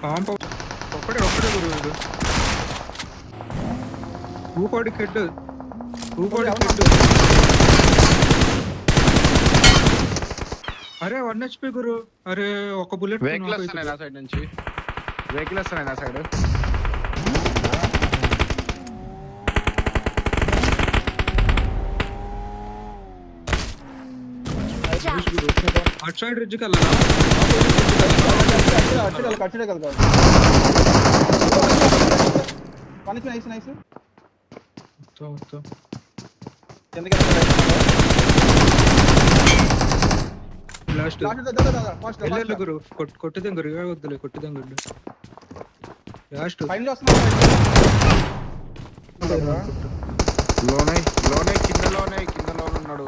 కాంప ఒక్కడే గురు వీడు ఊపాడి కెడ్ అరే 1 HP గురు. అరే ఒక బుల్లెట్ వెహికల్ వస్తున్నాయి నా సైడ్ నుంచి. వెహికల్ వస్తున్నాయి నా సైడ్. అటు సైడ్ రిడ్జ్ కల్లా లాస్ట్ గురు కొట్టుదాం గురు వద్దులే కొట్టుదాం గురు లాస్ట్ లోనే కిందలోనే ఉన్నాడు.